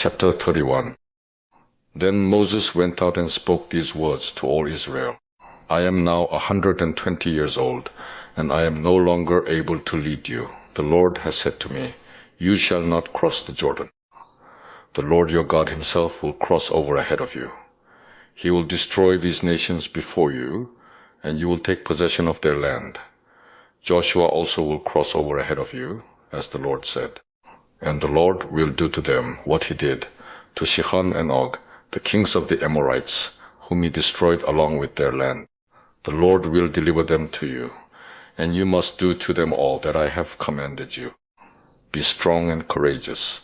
Chapter 31. Then Moses went out and spoke these words to all Israel. I am now 120 years old, and I am no longer able to lead you. The Lord has said to me, you shall not cross the Jordan. The Lord your God himself will cross over ahead of you. He will destroy these nations before you, and you will take possession of their land. Joshua also will cross over ahead of you, as the Lord said. And the Lord will do to them what he did to Sihon and Og, the kings of the Amorites, whom he destroyed along with their land. The Lord will deliver them to you, and you must do to them all that I have commanded you. Be strong and courageous.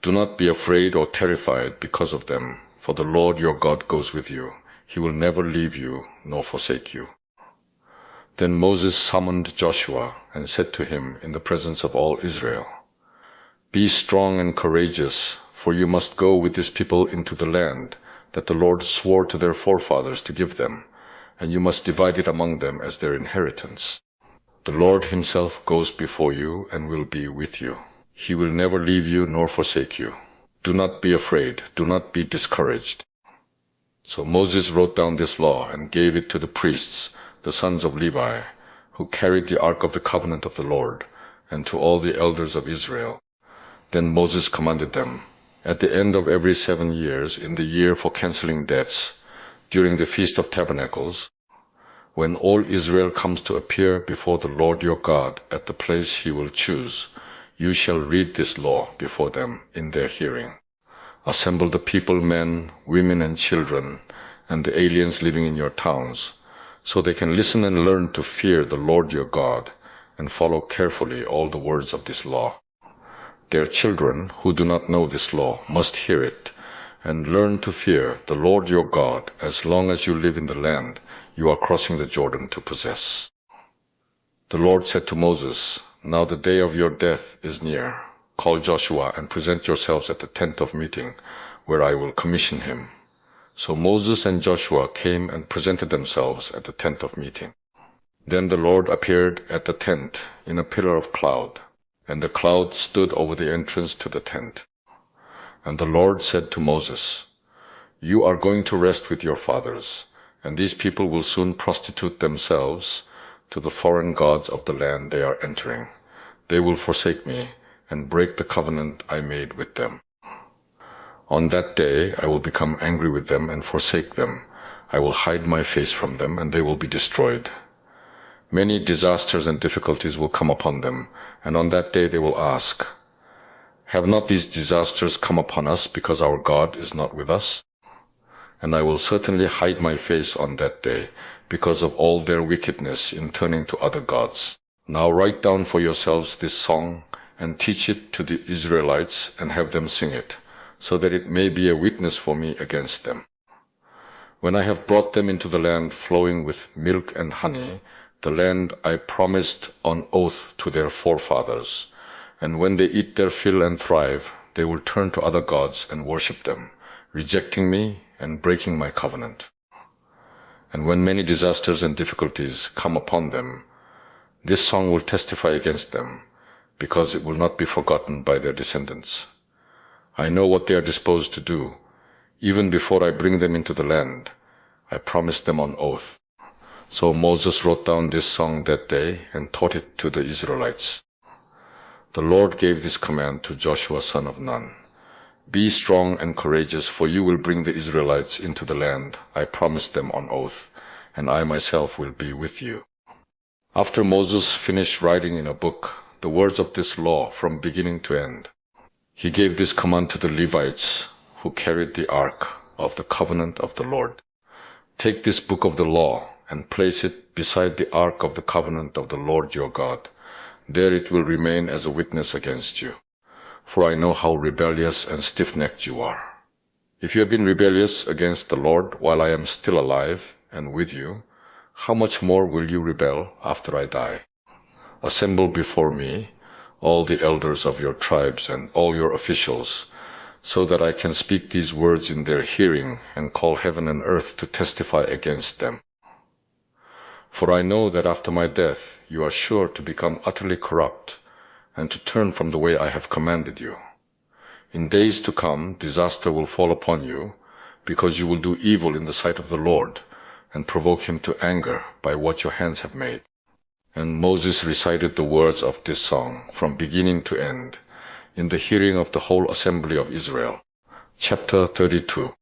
Do not be afraid or terrified because of them, for the Lord your God goes with you. He will never leave you nor forsake you. Then Moses summoned Joshua and said to him in the presence of all Israel, Be strong and courageous, for you must go with this people into the land that the Lord swore to their forefathers to give them, and you must divide it among them as their inheritance. The Lord himself goes before you and will be with you. He will never leave you nor forsake you. Do not be afraid. Do not be discouraged. So Moses wrote down this law and gave it to the priests, the sons of Levi, who carried the ark of the covenant of the Lord, and to all the elders of Israel. Then Moses commanded them, At the end of every 7 years, in the year for canceling debts, during the Feast of Tabernacles, when all Israel comes to appear before the Lord your God at the place he will choose, you shall read this law before them in their hearing. Assemble the people, men, women, and children, and the aliens living in your towns, so they can listen and learn to fear the Lord your God and follow carefully all the words of this law. Their children, who do not know this law, must hear it and learn to fear the Lord your God as long as you live in the land you are crossing the Jordan to possess. The Lord said to Moses, Now the day of your death is near. Call Joshua and present yourselves at the tent of meeting, where I will commission him. So Moses and Joshua came and presented themselves at the tent of meeting. Then the Lord appeared at the tent in a pillar of cloud, and the cloud stood over the entrance to the tent. And the Lord said to Moses, You are going to rest with your fathers, and these people will soon prostitute themselves to the foreign gods of the land they are entering. They will forsake me and break the covenant I made with them. On that day I will become angry with them and forsake them. I will hide my face from them, and they will be destroyed. Many disasters and difficulties will come upon them, and on that day they will ask, Have not these disasters come upon us because our God is not with us? And I will certainly hide my face on that day because of all their wickedness in turning to other gods. Now write down for yourselves this song and teach it to the Israelites and have them sing it, so that it may be a witness for me against them. When I have brought them into the land flowing with milk and honey, the land I promised on oath to their forefathers, and when they eat their fill and thrive, they will turn to other gods and worship them, rejecting me and breaking my covenant. And when many disasters and difficulties come upon them, this song will testify against them, because it will not be forgotten by their descendants. I know what they are disposed to do. Even before I bring them into the land, I promised them on oath. So Moses wrote down this song that day and taught it to the Israelites. The Lord gave this command to Joshua son of Nun. Be strong and courageous, for you will bring the Israelites into the land I promised them on oath, and I myself will be with you. After Moses finished writing in a book the words of this law from beginning to end, he gave this command to the Levites who carried the ark of the covenant of the Lord. Take this book of the law and place it beside the ark of the covenant of the Lord your God. There it will remain as a witness against you, for I know how rebellious and stiff-necked you are. If you have been rebellious against the Lord while I am still alive and with you, how much more will you rebel after I die? Assemble before me all the elders of your tribes and all your officials, so that I can speak these words in their hearing and call heaven and earth to testify against them. For I know that after my death you are sure to become utterly corrupt and to turn from the way I have commanded you. In days to come, disaster will fall upon you, because you will do evil in the sight of the Lord, and provoke him to anger by what your hands have made. And Moses recited the words of this song from beginning to end, in the hearing of the whole assembly of Israel. Chapter 32.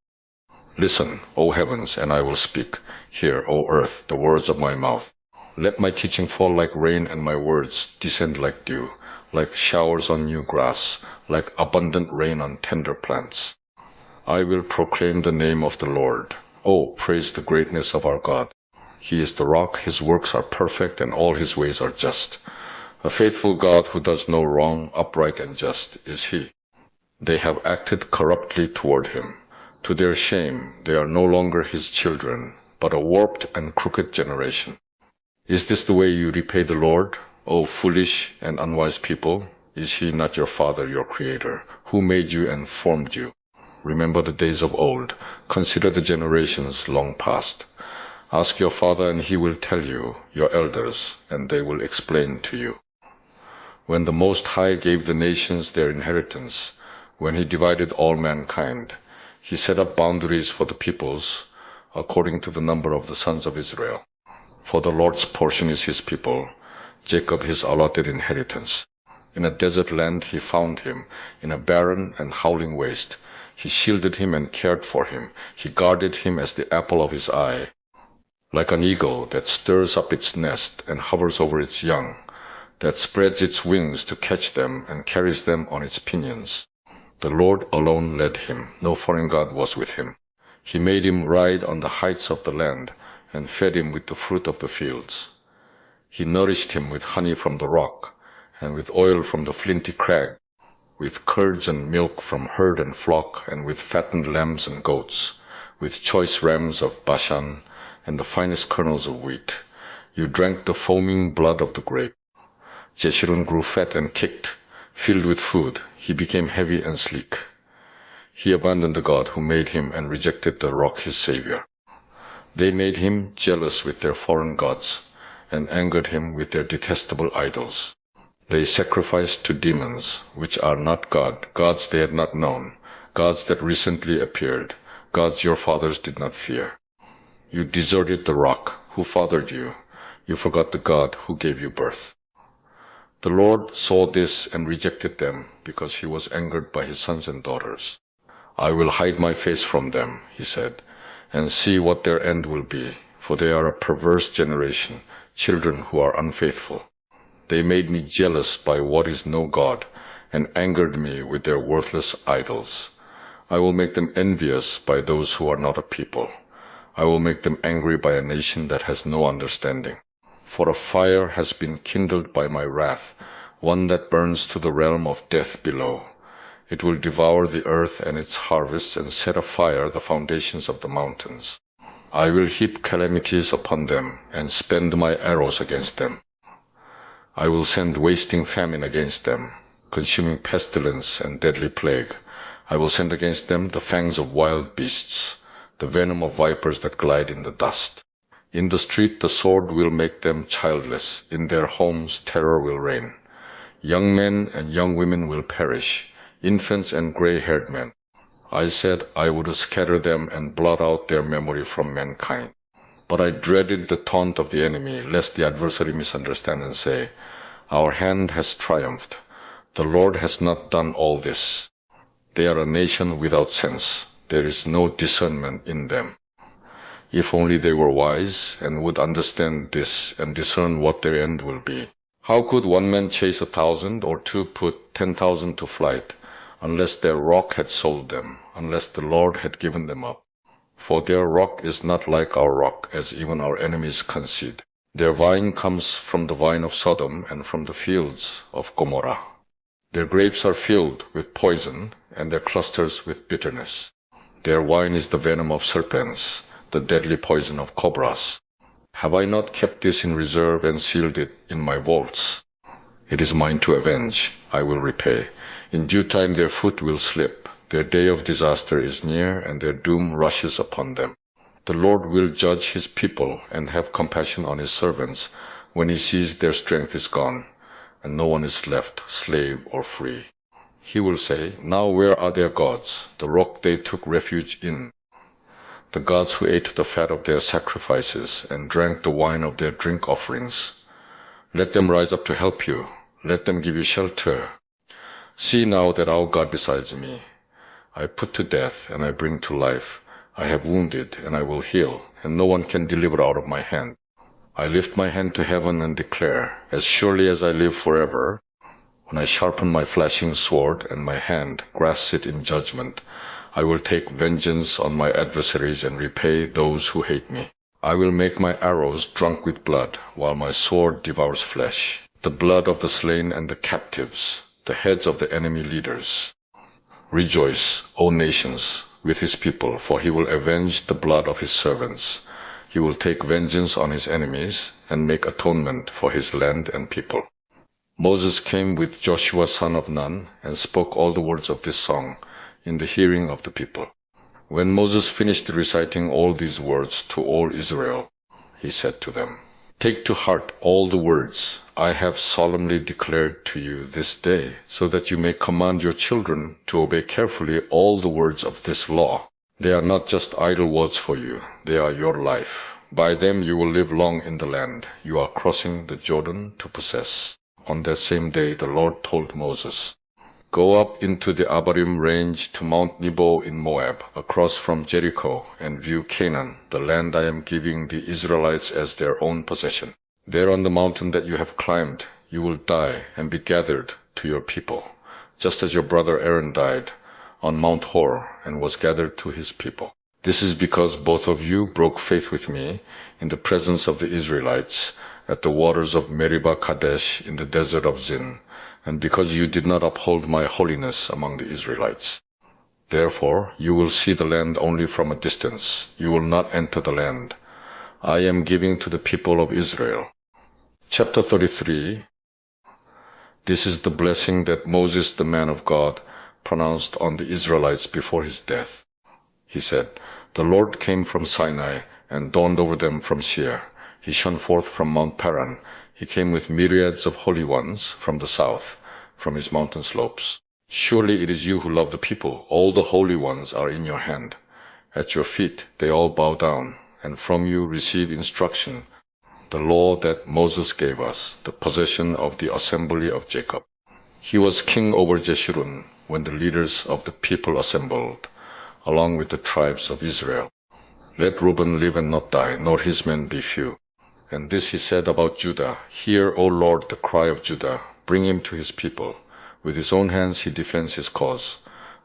Listen, O heavens, and I will speak. Hear, O earth, the words of my mouth. Let my teaching fall like rain, and my words descend like dew, like showers on new grass, like abundant rain on tender plants. I will proclaim the name of the Lord. Oh, praise the greatness of our God. He is the rock, his works are perfect, and all his ways are just. A faithful God who does no wrong, upright and just is he. They have acted corruptly toward him. To their shame, they are no longer his children, but a warped and crooked generation. Is this the way you repay the Lord, O foolish and unwise people? Is he not your Father, your Creator, who made you and formed you? Remember the days of old. Consider the generations long past. Ask your father, and he will tell you, your elders, and they will explain to you. When the Most High gave the nations their inheritance, when he divided all mankind, he set up boundaries for the peoples, according to the number of the sons of Israel. For the Lord's portion is his people, Jacob his allotted inheritance. In a desert land he found him, in a barren and howling waste. He shielded him and cared for him. He guarded him as the apple of his eye. Like an eagle that stirs up its nest and hovers over its young, that spreads its wings to catch them and carries them on its pinions. The Lord alone led him. No foreign god was with him. He made him ride on the heights of the land and fed him with the fruit of the fields. He nourished him with honey from the rock and with oil from the flinty crag, with curds and milk from herd and flock, and with fattened lambs and goats, with choice rams of Bashan and the finest kernels of wheat. You drank the foaming blood of the grape. Jeshurun grew fat and kicked. Filled with food, he became heavy and sleek. He abandoned the God who made him and rejected the rock his savior. They made him jealous with their foreign gods and angered him with their detestable idols. They sacrificed to demons, which are not God, gods they had not known, gods that recently appeared, gods your fathers did not fear. You deserted the rock who fathered you. You forgot the God who gave you birth. The Lord saw this and rejected them because he was angered by his sons and daughters. I will hide my face from them, he said, and see what their end will be, for they are a perverse generation, children who are unfaithful. They made me jealous by what is no God, and angered me with their worthless idols. I will make them envious by those who are not a people. I will make them angry by a nation that has no understanding. For a fire has been kindled by my wrath, one that burns to the realm of death below. It will devour the earth and its harvests and set afire the foundations of the mountains. I will heap calamities upon them and spend my arrows against them. I will send wasting famine against them, consuming pestilence and deadly plague. I will send against them the fangs of wild beasts, the venom of vipers that glide in the dust. In the street the sword will make them childless. In their homes terror will reign. Young men and young women will perish, infants and gray-haired men. I said I would scatter them and blot out their memory from mankind. But I dreaded the taunt of the enemy, lest the adversary misunderstand and say, our hand has triumphed. The Lord has not done all this. They are a nation without sense. There is no discernment in them. If only they were wise and would understand this and discern what their end will be. How could one man chase 1,000 or two put 10,000 to flight, unless their rock had sold them, unless the Lord had given them up? For their rock is not like our rock, as even our enemies concede. Their vine comes from the vine of Sodom and from the fields of Gomorrah. Their grapes are filled with poison, and their clusters with bitterness. Their wine is the venom of serpents, the deadly poison of cobras. Have I not kept this in reserve and sealed it in my vaults? It is mine to avenge. I will repay. In due time their foot will slip. Their day of disaster is near, and their doom rushes upon them. The Lord will judge his people and have compassion on his servants when he sees their strength is gone, and no one is left, slave or free. He will say, "Now where are their gods, the rock they took refuge in, the gods who ate the fat of their sacrifices and drank the wine of their drink offerings? Let them rise up to help you. Let them give you shelter. See now that our God besides me. I put to death and I bring to life. I have wounded and I will heal, and no one can deliver out of my hand. I lift my hand to heaven and declare, as surely as I live forever, when I sharpen my flashing sword and my hand grasps it in judgment, I will take vengeance on my adversaries and repay those who hate me. I will make my arrows drunk with blood, while my sword devours flesh, the blood of the slain and the captives, the heads of the enemy leaders. Rejoice, O nations, with his people, for he will avenge the blood of his servants. He will take vengeance on his enemies and make atonement for his land and people." Moses came with Joshua son of Nun and spoke all the words of this song in the hearing of the people. When Moses finished reciting all these words to all Israel, he said to them, "Take to heart all the words I have solemnly declared to you this day, so that you may command your children to obey carefully all the words of this law. They are not just idle words for you, they are your life. By them you will live long in the land you are crossing the Jordan to possess." On that same day the Lord told Moses, "Go up into the Abarim range to Mount Nebo in Moab, across from Jericho, and view Canaan, the land I am giving the Israelites as their own possession. There on the mountain that you have climbed, you will die and be gathered to your people, just as your brother Aaron died on Mount Hor and was gathered to his people. This is because both of you broke faith with me in the presence of the Israelites at the waters of Meribah Kadesh in the desert of Zin, and because you did not uphold my holiness among the Israelites. Therefore you will see the land only from a distance. You will not enter the land I am giving to the people of Israel." Chapter 33. This is the blessing that Moses, the man of God, pronounced on the Israelites before his death. He said, "The Lord came from Sinai and dawned over them from Seir. He shone forth from Mount Paran. He came with myriads of holy ones from the south, from his mountain slopes. Surely it is you who love the people. All the holy ones are in your hand. At your feet they all bow down, and from you receive instruction, the law that Moses gave us, the possession of the assembly of Jacob." He was king over Jeshurun when the leaders of the people assembled, along with the tribes of Israel. "Let Reuben live and not die, nor his men be few." And this he said about Judah, "Hear, O Lord, the cry of Judah. Bring him to his people. With his own hands he defends his cause.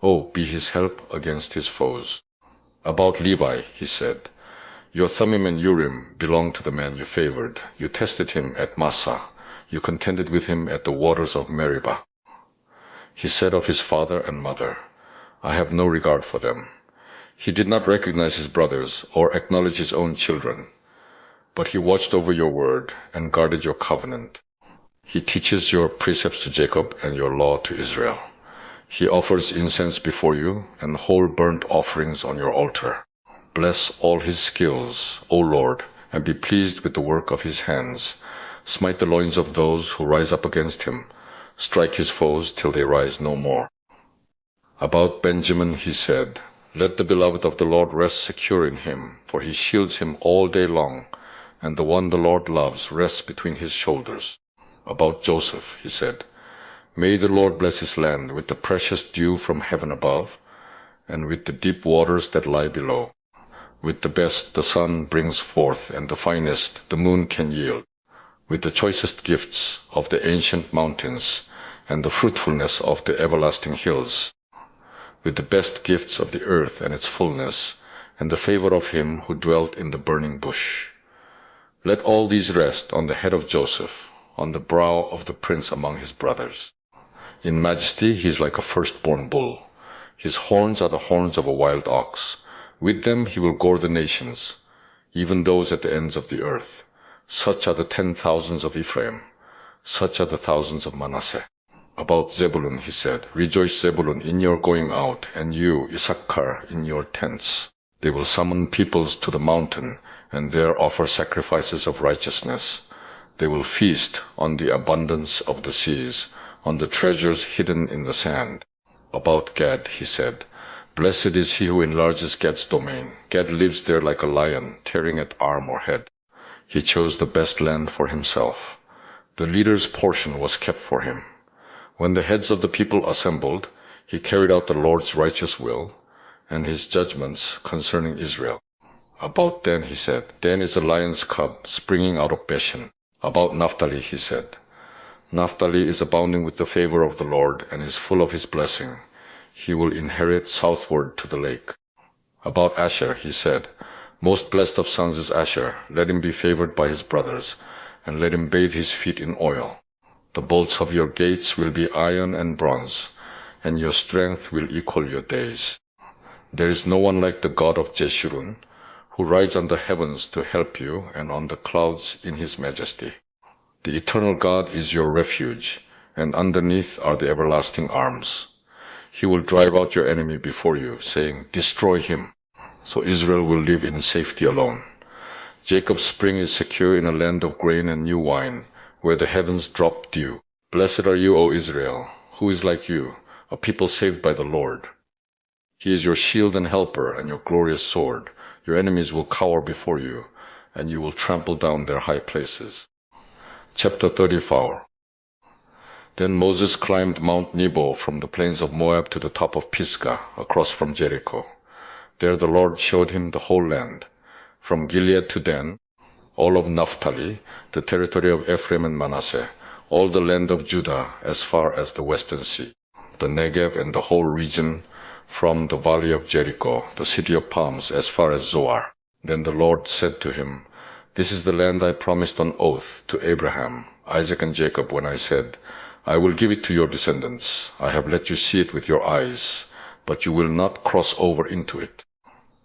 Oh, be his help against his foes." About Levi he said, "Your Thummim and Urim belong to the man you favored. You tested him at Massah. You contended with him at the waters of Meribah." He said of his father and mother, "I have no regard for them." He did not recognize his brothers or acknowledge his own children, but he watched over your word and guarded your covenant. He teaches your precepts to Jacob and your law to Israel. He offers incense before you and whole burnt offerings on your altar. Bless all his skills, O Lord, and be pleased with the work of his hands. Smite the loins of those who rise up against him. Strike his foes till they rise no more. About Benjamin he said, "Let the beloved of the Lord rest secure in him, for he shields him all day long, and the one the Lord loves rests between his shoulders." About Joseph he said, "May the Lord bless his land with the precious dew from heaven above, and with the deep waters that lie below. With the best the sun brings forth, and the finest the moon can yield. With the choicest gifts of the ancient mountains, and the fruitfulness of the everlasting hills. With the best gifts of the earth and its fullness, and the favor of him who dwelt in the burning bush. Let all these rest on the head of Joseph, on the brow of the prince among his brothers. In majesty he is like a firstborn bull. His horns are the horns of a wild ox. With them he will gore the nations, even those at the ends of the earth. Such are the 10,000s of Ephraim. Such are the thousands of Manasseh." About Zebulun he said, "Rejoice, Zebulun, in your going out, and you, Issachar, in your tents. They will summon peoples to the mountain, and there offer sacrifices of righteousness. They will feast on the abundance of the seas, on the treasures hidden in the sand. About Gad, he said, "Blessed is he who enlarges Gad's domain. Gad lives there like a lion, tearing at arm or head. He chose the best land for himself. The leader's portion was kept for him. When the heads of the people assembled, he carried out the Lord's righteous will and his judgments concerning Israel. About Dan, he said, Dan is a lion's cub springing out of Bashan. About Naphtali, he said, Naphtali is abounding with the favor of the Lord and is full of his blessing. He will inherit southward to the lake. About Asher, he said, most blessed of sons is Asher. Let him be favored by his brothers, and let him bathe his feet in oil. The bolts of your gates will be iron and bronze, and your strength will equal your days. There is no one like the God of Jeshurun, who rides on the heavens to help you, and on the clouds in his majesty. The eternal God is your refuge, and underneath are the everlasting arms. He will drive out your enemy before you, saying, destroy him. So Israel will live in safety alone. Jacob's spring is secure in a land of grain and new wine, where the heavens drop dew. Blessed are you, O Israel. Who is like you, a people saved by the Lord? He is your shield and helper and your glorious sword. Your enemies will cower before you, and you will trample down their high places. Chapter 34. Then Moses climbed Mount Nebo from the plains of Moab to the top of Pisgah, across from Jericho. There the Lord showed him the whole land, from Gilead to Dan, all of Naphtali, the territory of Ephraim and Manasseh, all the land of Judah as far as the western sea, the Negev and the whole region from the valley of Jericho, the city of palms, as far as Zoar. Then the Lord said to him, this is the land I promised on oath to Abraham, Isaac and Jacob when I said, I will give it to your descendants. I have let you see it with your eyes, but you will not cross over into it.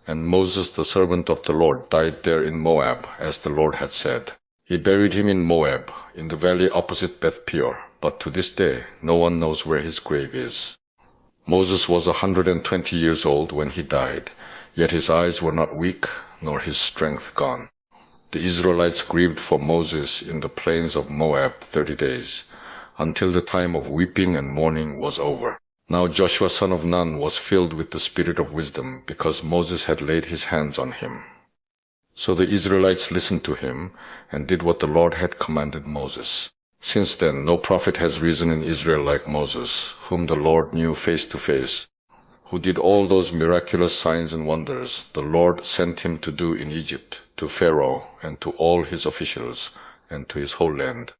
And Moses, the servant of the Lord, died there in Moab, as the Lord had said. He buried him in Moab, in the valley opposite Beth Peor, but to this day no one knows where his grave is. Moses was 120 years old when he died, yet his eyes were not weak, nor his strength gone. The Israelites grieved for Moses in the plains of Moab 30 days, until the time of weeping and mourning was over. Now Joshua son of Nun was filled with the spirit of wisdom, because Moses had laid his hands on him. So the Israelites listened to him, and did what the Lord had commanded Moses. Since then no prophet has risen in Israel like Moses, whom the Lord knew face to face, who did all those miraculous signs and wonders the Lord sent him to do in Egypt, to Pharaoh, and to all his officials, and to his whole land.